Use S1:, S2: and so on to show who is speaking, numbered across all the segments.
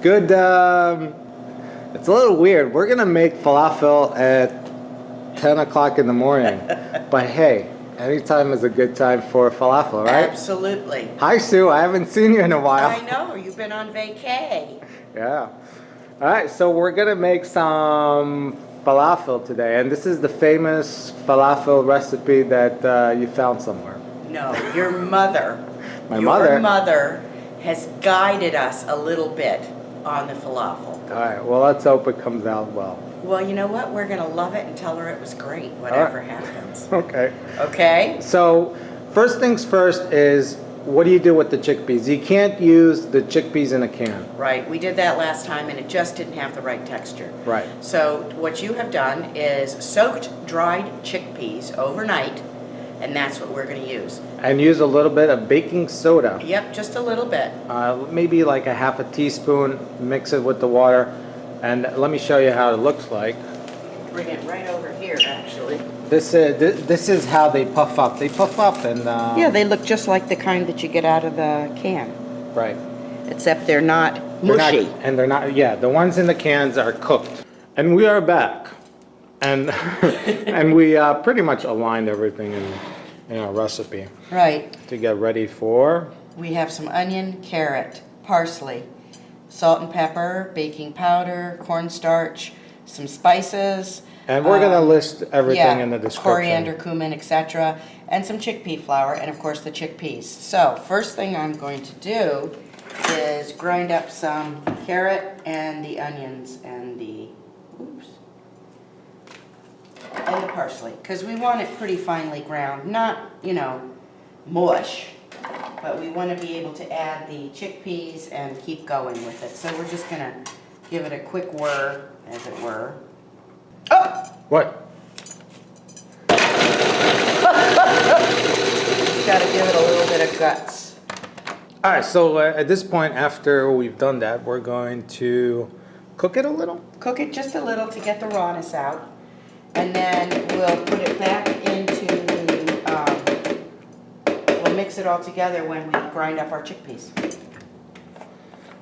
S1: Good, it's a little weird. We're gonna make falafel at 10 o'clock in the morning. But hey, anytime is a good time for falafel, right?
S2: Absolutely.
S1: Hi Sue, I haven't seen you in a while.
S2: I know, you've been on vacay.
S1: Yeah. Alright, so we're gonna make some falafel today. And this is the famous falafel recipe that you found somewhere.
S2: No, your mother.
S1: Your
S2: mother has guided us a little bit on the falafel.
S1: Alright, well let's hope it comes out well.
S2: Well, you know what? We're going to love it and tell her it was great, whatever happens.
S1: Okay.
S2: Okay?
S1: So, first things first is, what do you do with the chickpeas? You can't use the chickpeas in a can.
S2: Right. We did that last time and it just didn't have the right texture.
S1: Right.
S2: So what you have done is soaked dried chickpeas overnight, and that's what we're going to use.
S1: And use a little bit of baking soda.
S2: Yep, just a little bit.
S1: Maybe like a half a teaspoon, mix it with the water, and let me show you how it looks like.
S2: Bring it right over here, actually.
S1: This is how they puff up. They puff up and...
S2: Yeah, they look just like the kind that you get out of the can.
S1: Right.
S2: Except they're not mushy.
S1: They're not, yeah, the ones in the cans are cooked. And we are back. And and we pretty much aligned everything in our recipe.
S2: Right.
S1: To get ready for...
S2: We have some onion, carrot, parsley, salt and pepper, baking powder, cornstarch, some spices.
S1: And we're going to list everything in the description.
S2: Coriander, cumin, etc. And some chickpea flour, and of course the chickpeas. So, first thing I'm going to do is grind up some carrot and the onions and the, and the parsley. Because we want it pretty finely ground. Not, you know, mush. But we want to be able to add the chickpeas and keep going with it. So we're just going to give it a quick whir, as it were. Oh!
S1: What?
S2: Got to give it a little bit of guts.
S1: All right, so at this point, after we've done that, we're going to cook it a little.
S2: Cook it just a little to get the rawness out. And then we'll put it back into the, we'll mix it all together when we grind up our chickpeas.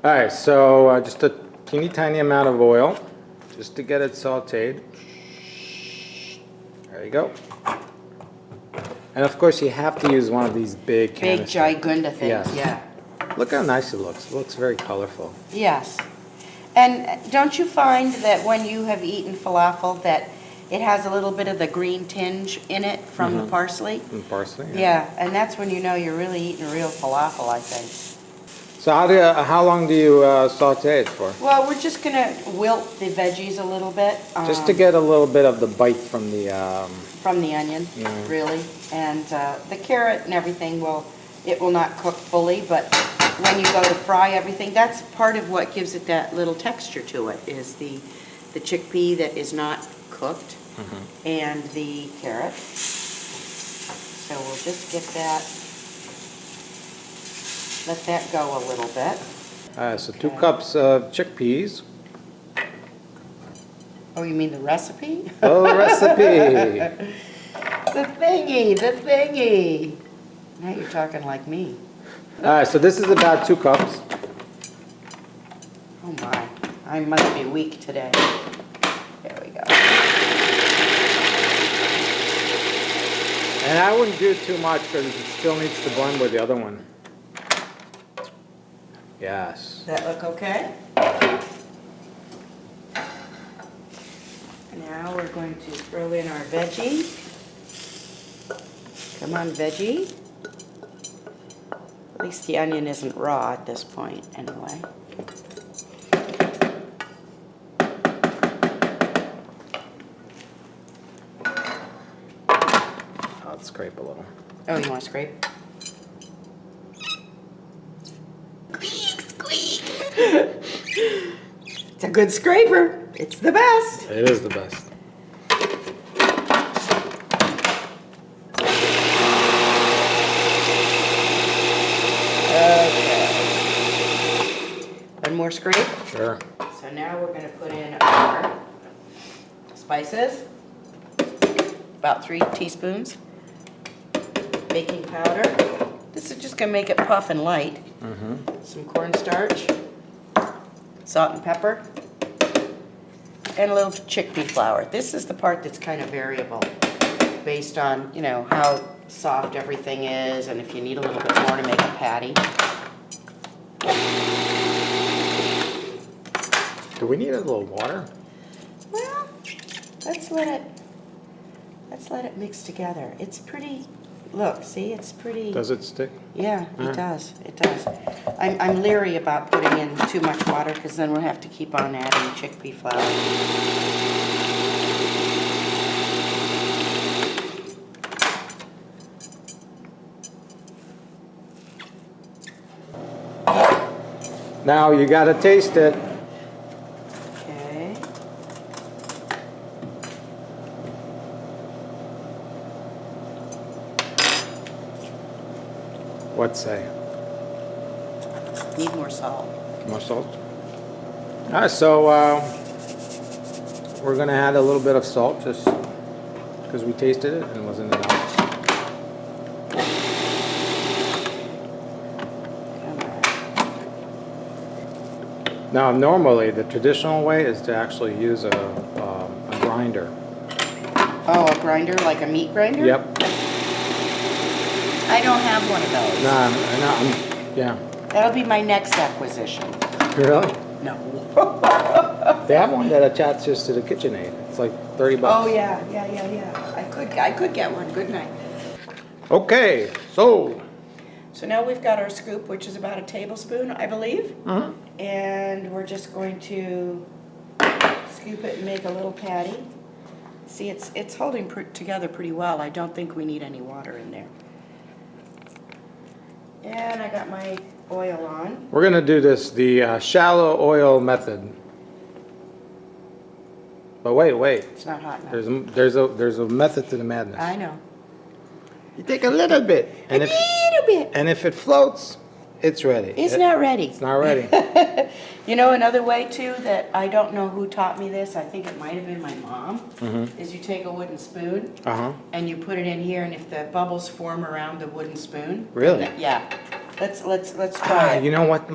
S1: All right, so just a teeny tiny amount of oil, just to get it sauteed. There you go. And of course, you have to use one of these big canisters.
S2: Big gigunda things,
S1: Yes.
S2: yeah.
S1: Look how nice it looks. It looks very colorful.
S2: Yes. And don't you find that when you have eaten falafel that it has a little bit of the green tinge in it from the parsley?
S1: And parsley,
S2: Yeah, and that's when you know you're really eating real falafel, I think.
S1: So how long do you saute it for?
S2: Well, we're just going to wilt the veggies a little bit.
S1: Just to get a little bit of the bite from the...
S2: From the onion, really. And the carrot and everything, it will not cook fully, but when you go to fry everything, that's part of what gives it that little texture to it, is the chickpea that is not cooked and the carrot. So we'll just get that, let that go a little bit.
S1: So 2 cups of chickpeas.
S2: Oh, you mean the recipe?
S1: Oh, the recipe!
S2: The thingy! Now you're talking like me.
S1: Alright, so this is about 2 cups.
S2: Oh my, I must be weak today. There we go.
S1: And I wouldn't do too much because it still needs to blend with the other one. Yes.
S2: Does that look okay? Now we're going to throw in our veggie. Come on, veggie. At least the onion isn't raw at this point, anyway.
S1: I'll scrape a little.
S2: Oh, you want to scrape? Squeak! It's a good scraper. It's the best.
S1: It is the best.
S2: One more scrape.
S1: Sure.
S2: So now we're going to put in our spices. About 3 teaspoons. Baking powder. This is just going to make it puff and light. Some cornstarch. salt and pepper, and a little chickpea flour. This is the part that's kind of variable based on, you know, how soft everything is and if you need a little bit more to make a patty.
S1: Do we need a little water?
S2: Well, let's let it mix together. It's pretty, look, see, it's pretty.
S1: Does it stick?
S2: Yeah, it does, it does. I'm leery about putting in too much water because then we'll have to keep on adding chickpea flour.
S1: Now you gotta taste it.
S2: Okay.
S1: What say?
S2: Need more salt.
S1: More salt? So we're gonna add a little bit of salt just because we tasted it and it wasn't enough. Now, normally the traditional way is to actually use a grinder.
S2: Oh, a grinder, like a meat grinder?
S1: Yep.
S2: I don't have one of those.
S1: Yeah.
S2: That'll be my next acquisition.
S1: Really?
S2: No.
S1: They have one that attaches to the KitchenAid. It's like $30.
S2: Oh, yeah. I could get one, good night.
S1: Okay, so.
S2: So now we've got our scoop, which is about a tablespoon, I believe.
S1: Mhm.
S2: And we're just going to scoop it and make a little patty. See, it's holding together pretty well. I don't think we need any water in there. And I got my oil on.
S1: We're gonna do this the shallow oil method. But wait.
S2: It's not hot enough.
S1: There's a method to the madness.
S2: I know.
S1: You take a little bit, and if it floats, it's ready.
S2: It's not ready.
S1: It's not ready.
S2: You know, another way too that I don't know who taught me this. I think it might have been my mom. Is you take a wooden spoon and you put it in here, and if the bubbles form around the wooden spoon.
S1: Really?
S2: Yeah. Let's try it.
S1: You know what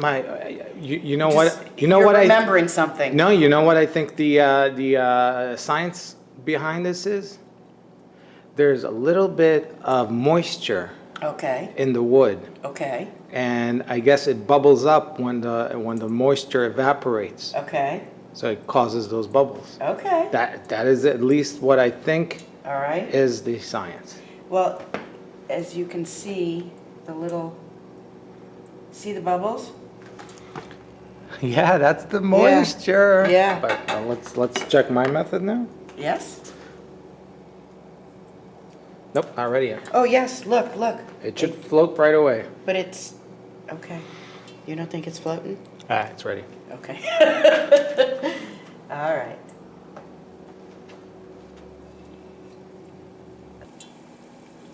S2: You're remembering something.
S1: No, you know what I think the science behind this is? There's a little bit of moisture
S2: Okay.
S1: in the wood,
S2: Okay.
S1: and I guess it bubbles up when the moisture evaporates.
S2: Okay.
S1: So it causes those bubbles.
S2: Okay.
S1: That is at least what I think
S2: All right.
S1: is the science.
S2: Well, as you can see, see the bubbles?
S1: Yeah, that's the moisture.
S2: Yeah.
S1: But let's check my method now.
S2: Yes.
S1: Nope, not ready yet.
S2: Oh, yes, look.
S1: It should float right away.
S2: But it's, okay. You don't think it's floating?
S1: It's ready.
S2: Okay. All right.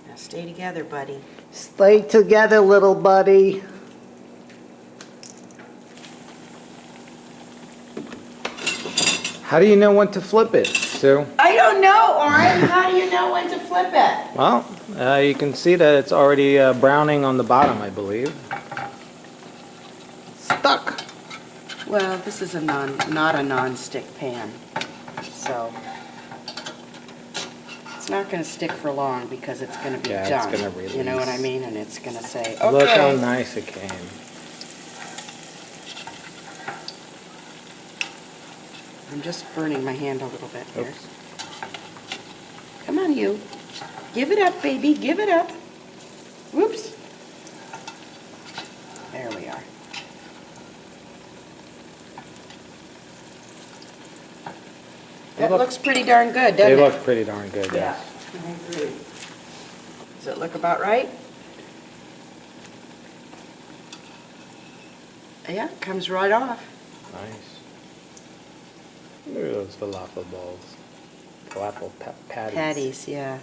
S2: Now stay together, buddy.
S1: Stay together, little buddy. How do you know when to flip it, Sue?
S2: I don't know, Oren. How do you know when to flip it?
S1: Well, you can see that it's already browning on the bottom, I believe. Stuck.
S2: Well, this is not a non-stick pan, so it's not going to stick for long because it's going to be done.
S1: It's going to release.
S2: You know what I mean? And it's going to say, okay.
S1: Look how nice it came.
S2: I'm just burning my hand a little bit here.
S1: Oops.
S2: Come on, you. Give it up, baby. Give it up. Whoops. There we are. That looks pretty darn good, doesn't it?
S1: They look pretty darn good,
S2: Yeah,
S1: yes.
S2: I agree. Does it look about right? Yeah, it comes right off.
S1: Nice. Look at those falafel balls. Falafel patties.
S2: Patties, yeah.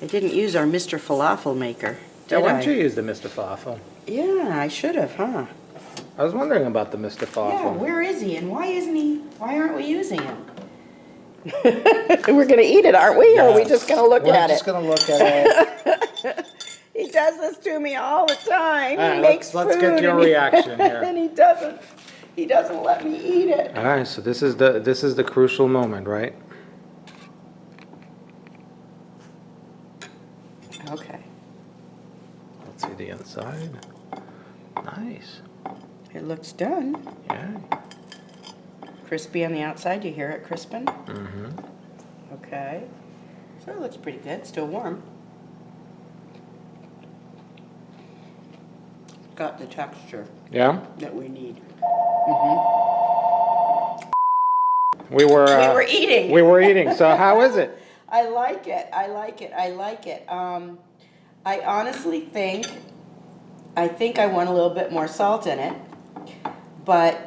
S2: I didn't use our Mr. Falafel maker, did
S1: Why
S2: I?
S1: don't you use the Mr. Falafel?
S2: Yeah, I should have, huh?
S1: I was wondering about the Mr. Falafel.
S2: Yeah, where is he and why aren't we using him? We're gonna eat it, aren't we? Or are we just gonna look at
S1: We're
S2: it?
S1: just gonna look at it.
S2: He does this to me all the time.
S1: All right,
S2: He makes
S1: let's
S2: food
S1: get your
S2: and
S1: reaction here.
S2: and he He doesn't let me eat it.
S1: All right, so this is the crucial moment, right?
S2: Okay.
S1: Let's see the inside. Nice.
S2: It looks done.
S1: Yeah.
S2: Crispy on the outside. You hear it crisping?
S1: Mm-hmm.
S2: Okay. So it looks pretty good. Still warm. Got the texture
S1: Yeah.
S2: that we need.
S1: We were
S2: eating.
S1: We were eating. So how is it?
S2: I like it. I like it. I like it. I honestly think I want a little bit more salt in it, but,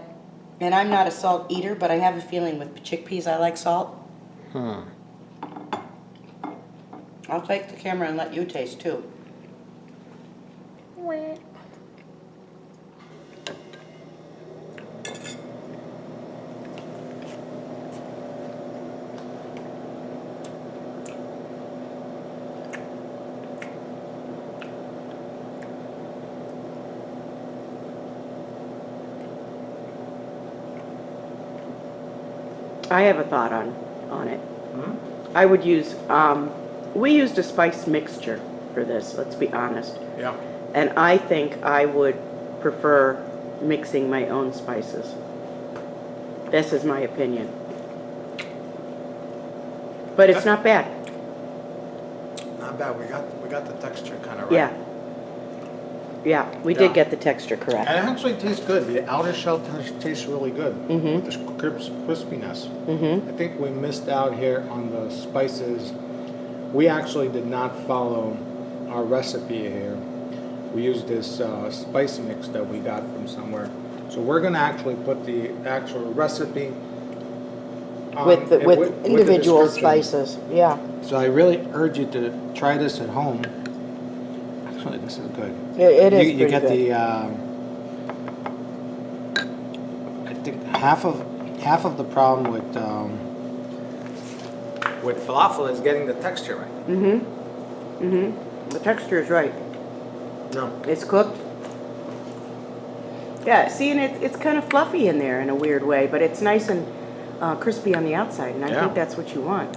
S2: and I'm not a salt eater, but I have a feeling with chickpeas I like salt. I'll take the camera and let you taste too. I have a thought on it. I would use, we used a spice mixture for this, let's be honest.
S1: Yeah.
S2: And I think I would prefer mixing my own spices. This is my opinion. But it's not bad.
S1: Not bad. We got the texture kind of right.
S2: Yeah. Yeah, we
S1: Yeah.
S2: did get the texture correct.
S1: And it actually tastes good. The outer shell tastes really good.
S2: Mhm.
S1: With the crispiness.
S2: Mm-hmm.
S1: I think we missed out here on the spices. We actually did not follow our recipe here. We used this spice mix that we got from somewhere. So we're going to actually put the actual recipe on,
S2: With
S1: and
S2: individual
S1: description.
S2: spices, yeah.
S1: So I really urge you to try this at home. Actually, this is good.
S2: It is
S1: You
S2: pretty
S1: get
S2: good.
S1: the, I think half of the problem with falafel is getting the texture right.
S2: Mm-hmm. Mm-hmm. The texture is right.
S1: No.
S2: It's cooked. Yeah, see, and it's kind of fluffy in there in a weird way, but it's nice and crispy on the outside, and I
S1: Yeah.
S2: think that's what you want.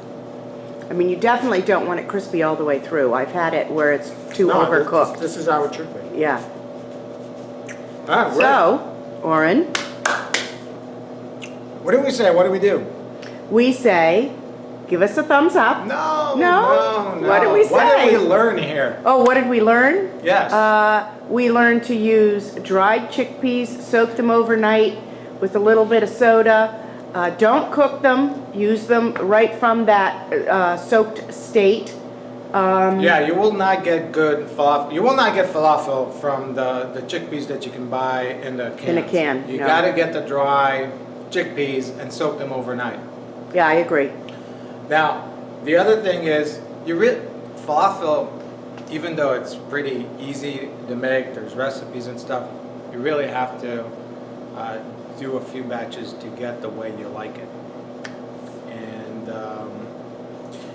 S2: I mean, you definitely don't want it crispy all the way through. I've had it where it's too overcooked.
S1: This is how it should be.
S2: Yeah.
S1: All right,
S2: So, Oren,
S1: what do we say? What do we do?
S2: we say, give us a thumbs up.
S1: No.
S2: What did we
S1: What
S2: say?
S1: did we learn here?
S2: Oh, what did we learn?
S1: Yes.
S2: We learned to use dried chickpeas, soak them overnight with a little bit of soda. Don't cook them. Use them right from that soaked state.
S1: Yeah, you will not get good falafel. You will not get falafel from the chickpeas that you can buy in the cans.
S2: In a can,
S1: You
S2: no.
S1: got to get the dry chickpeas and soak them overnight.
S2: Yeah, I agree.
S1: Now, the other thing is, falafel, even though it's pretty easy to make, there's recipes and stuff, you really have to do a few batches to get the way you like it. And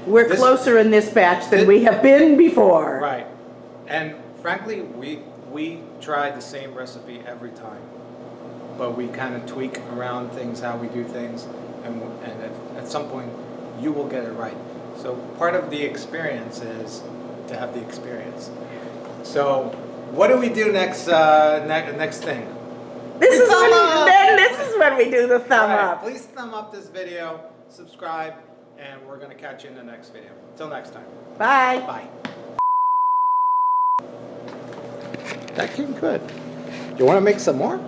S2: We're closer in this batch than we have been before.
S1: right. And frankly, we try the same recipe every time, but we kind of tweak around things, how we do things, and at some point, you will get it right. So part of the experience is to have the experience. So what do we do next? Next thing.
S2: This is when we do the thumb
S1: All right,
S2: up.
S1: please thumb up this video, subscribe, and we're gonna catch you in the next video. Till next time.
S2: Bye.
S1: Bye. That came good. You want to make some more?